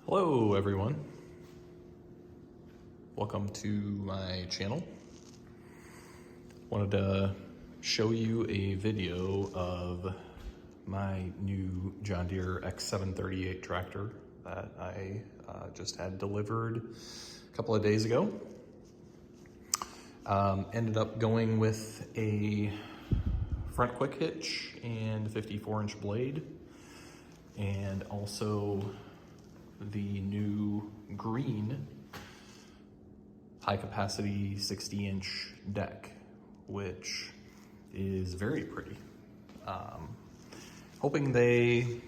Hello everyone, welcome to my channel. Wanted to show you a video of my new John Deere X738 tractor that I just had delivered a couple of days ago. Ended up going with a front quick hitch and 54-inch blade, and also the new green high capacity 60-inch deck, which is very pretty. Hoping they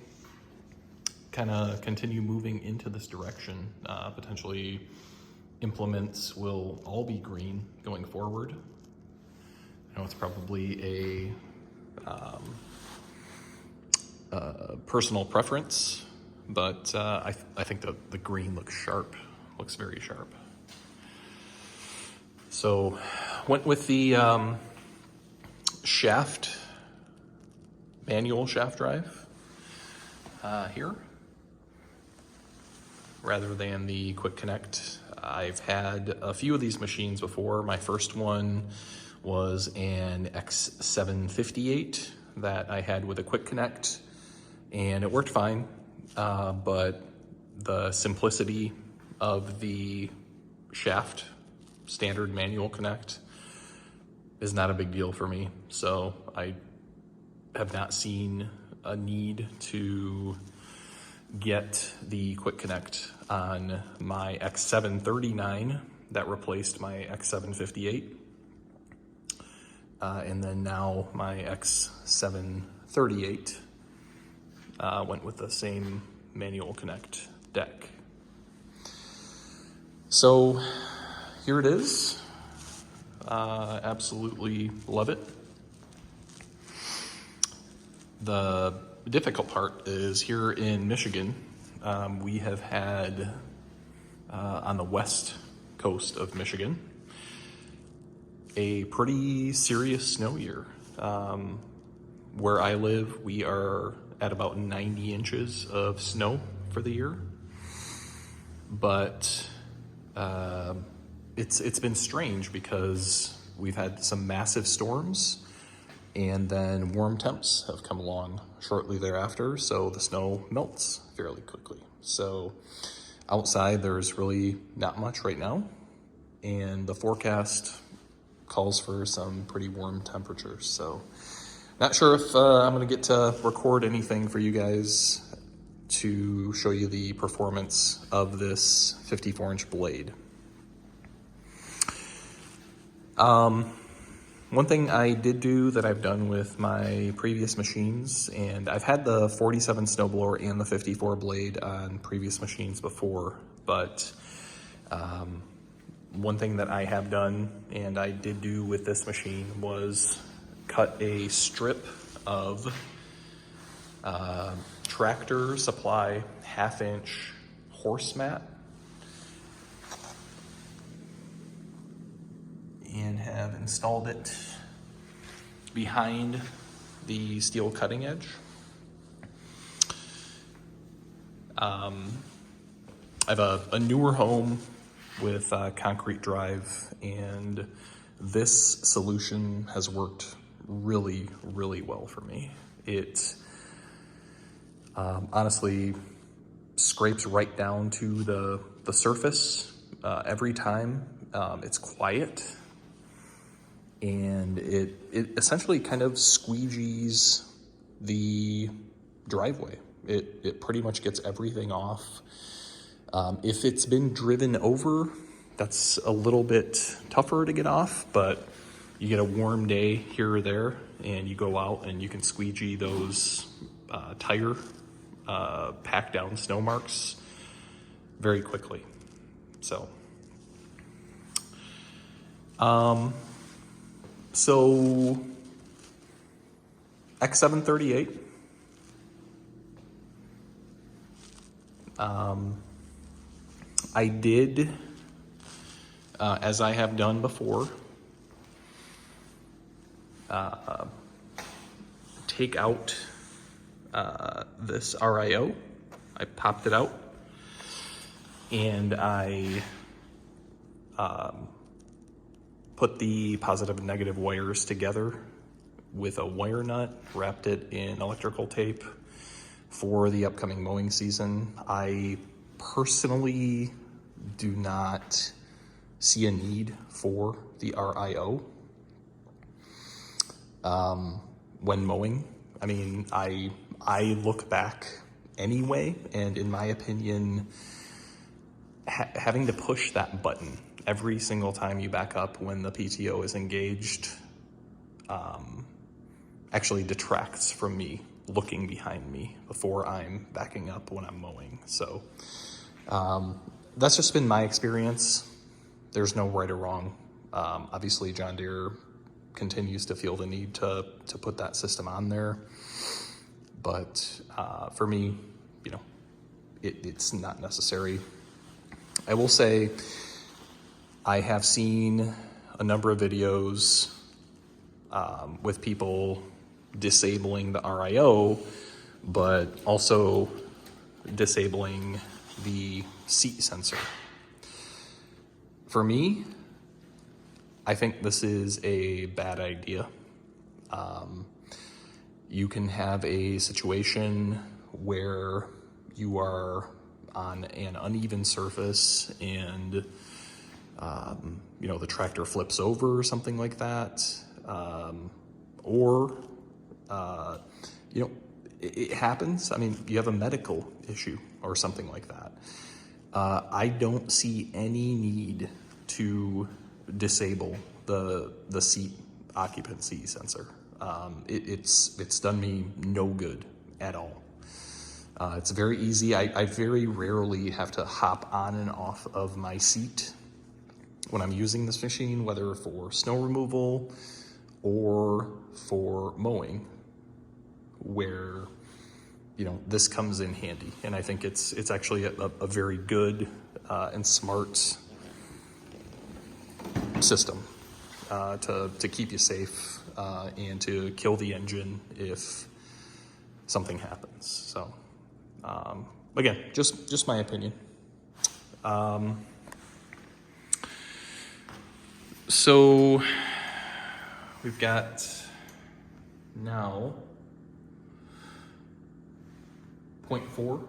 kind of continue moving into this direction. Potentially implements will all be green going forward. I know it's probably a personal preference, but I think the green looks sharp, looks very sharp. So went with the manual shaft drive here, rather than the quick connect. I've had a few of these machines before. My first one was an X738 that I had with a quick connect, and it worked fine. But the simplicity of the shaft standard manual connect is not a big deal for me. So I have not seen a need to get the quick connect on my X739 that replaced my X758. And then now my X738 went with the same manual connect deck. So here it is. Absolutely love it. The difficult part is here in Michigan, we have had on the west coast of Michigan a pretty serious snow year. Where I live, we are at about 90 inches of snow for the year, but it's been strange because we've had some massive storms, and then warm temps have come along shortly thereafter, so the snow melts fairly quickly. So outside there's really not much right now, and the forecast calls for some pretty warm temperatures. So not sure if I'm gonna get to record anything for you guys to show you the performance of this 54-inch blade. One thing I did do that I've done with my previous machines, and I've had the 47 snowblower and the 54 blade on previous machines before, but one thing that I have done, and I did do with this machine, was cut a strip of Tractor Supply 1/2-inch horse mat and have installed it behind the steel cutting edge. I have a newer home with concrete drive, and this solution has worked really, really well for me. It honestly scrapes right down to the surface every time. It's quiet, and it essentially kind of squeegees the driveway. It pretty much gets everything off. If it's been driven over, that's a little bit tougher to get off, but you get a warm day here or there, and you go out and you can squeegee those tire pack down snow marks very quickly. So X738, I did, as I have done before, take out this RIO. I popped it out, and I put the positive and negative wires together with a wire nut, wrapped it in electrical tape for the upcoming mowing season. I personally do not see a need for the RIO when mowing. I mean, I look back anyway, and in my opinion, having to push that button every single time you back up when the PTO is engaged actually detracts from me looking behind me before I'm backing up when I'm mowing. So that's just been my experience. There's no right or wrong. Obviously, John Deere continues to feel the need to put that system on there. But for me, you know, it's not necessary. I will say I have seen a number of videos with people disabling the RIO, but also disabling the seat sensor. For me, I think this is a bad idea. You can have a situation where you are on an uneven surface and you know, the tractor flips over or something like that, or you know, it happens. I mean, you have a medical issue or something like that. I don't see any need to disable the seat occupancy sensor. It's done me no good at all. It's very easy. I very rarely have to hop on and off of my seat when I'm using this machine, whether for snow removal or for mowing, where, you know, this comes in handy. And I think it's actually a very good and smart system to keep you safe and to kill the engine if something happens. So again, just my opinion. So we've got now 0.4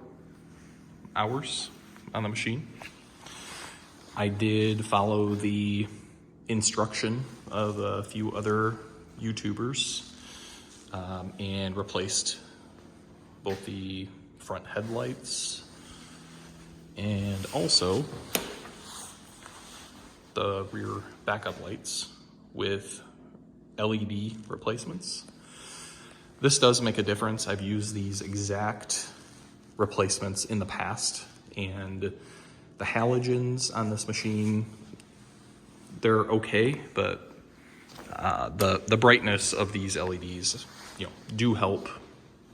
hours on the machine. I did follow the instruction of a few other YouTubers and replaced both the front headlights and also the rear backup lights with LED replacements. This does make a difference. I've used these exact replacements in the past, and the halogens on this machine, they're okay, but the brightness of these LEDs, you know, do help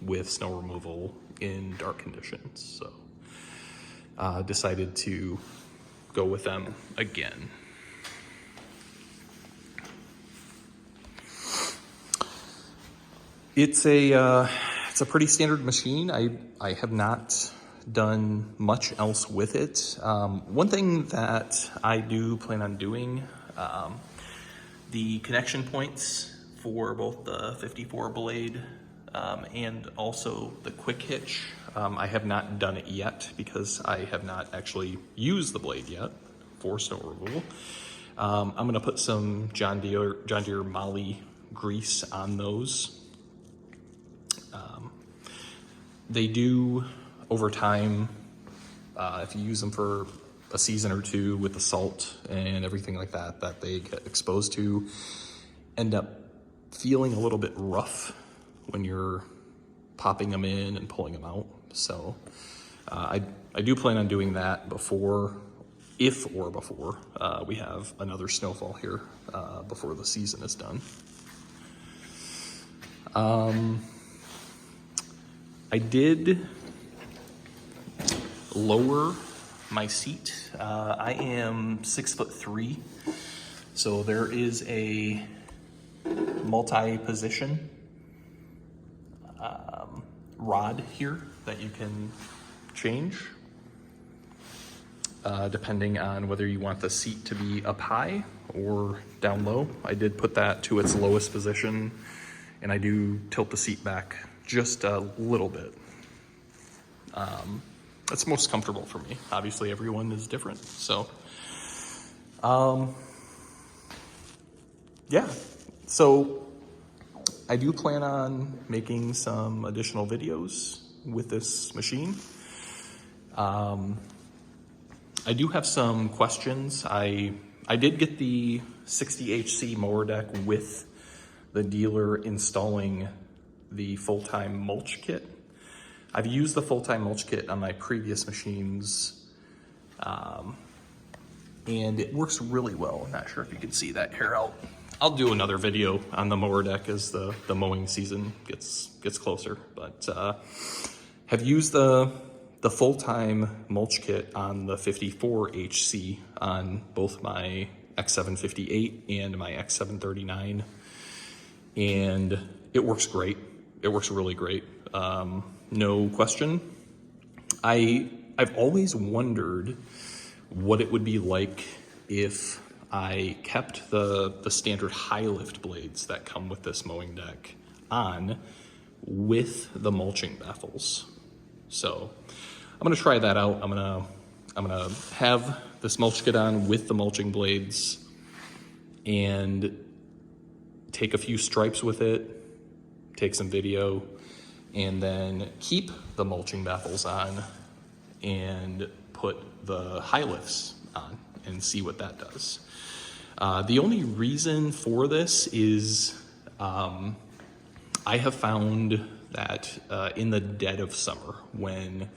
with snow removal in dark conditions. So decided to go with them again. It's a pretty standard machine. I have not done much else with it. One thing that I do plan on doing, the connection points for both the 54 blade and also the quick hitch. I have not done it yet because I have not actually used the blade yet for snow removal. I'm gonna put some John Deere Molly grease on those. They do, over time, if you use them for a season or two with the salt and everything like that, that they get exposed to, end up feeling a little bit rough when you're popping them in and pulling them out. So I do plan on doing that before we have another snowfall here before the season is done. I did lower my seat. I am 6'3", so there is a multi-position rod here that you can change. depending on whether you want the seat to be up high or down low. I did put that to its lowest position, and I do tilt the seat back just a little bit. That's most comfortable for me. Obviously everyone is different, so yeah. So I do plan on making some additional videos with this machine. I do have some questions. I did get the 60HC mower deck with the dealer installing the full-time mulch kit. I've used the full-time mulch kit on my previous machines, and it works really well. I'm not sure if you can see that here. I'll do another video on the mower deck as the mowing season gets closer, but have used the full-time mulch kit on the 54HC on both my X758 and my X739, and it works great. It works really great. No question. I've always wondered what it would be like if I kept the standard high lift blades that come with this mowing deck on with the mulching baffles. So I'm gonna try that out. I'm gonna have this mulch kit on with the mulching blades and take a few stripes with it, take some video, and then keep the mulching baffles on and put the high lifts on and see what that does. The only reason for this is I have found that in the dead of summer, when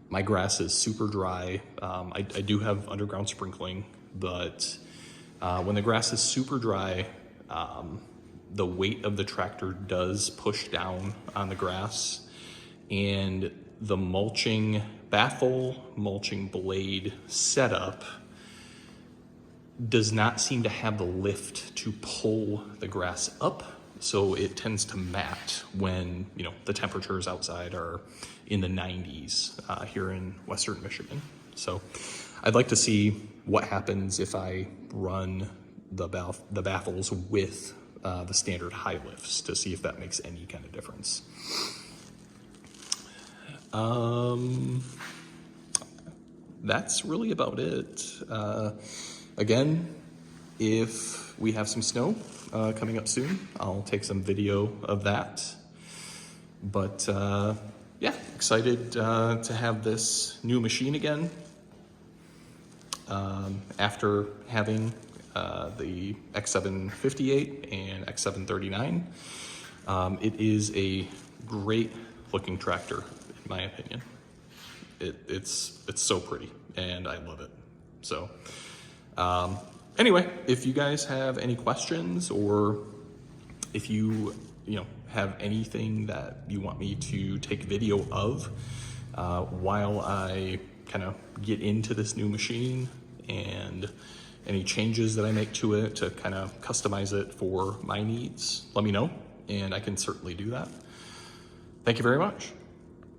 my grass is super dry, I do have underground sprinkling, but when the grass is super dry, the weight of the tractor does push down on the grass, and the mulching baffle, mulching blade setup does not seem to have the lift to pull the grass up, so it tends to mat when, you know, the temperatures outside are in the 90s here in Western Michigan. So I'd like to see what happens if I run the baffles with the standard high lifts to see if that makes any kind of difference. That's really about it. Again, if we have some snow coming up soon, I'll take some video of that. But yeah, excited to have this new machine again. After having the X758 and X739. It is a great looking tractor, in my opinion. It's so pretty, and I love it. So anyway, if you guys have any questions, or if you have anything that you want me to take video of while I kind of get into this new machine, and any changes that I make to it to kind of customize it for my needs, let me know, and I can certainly do that. Thank you very much.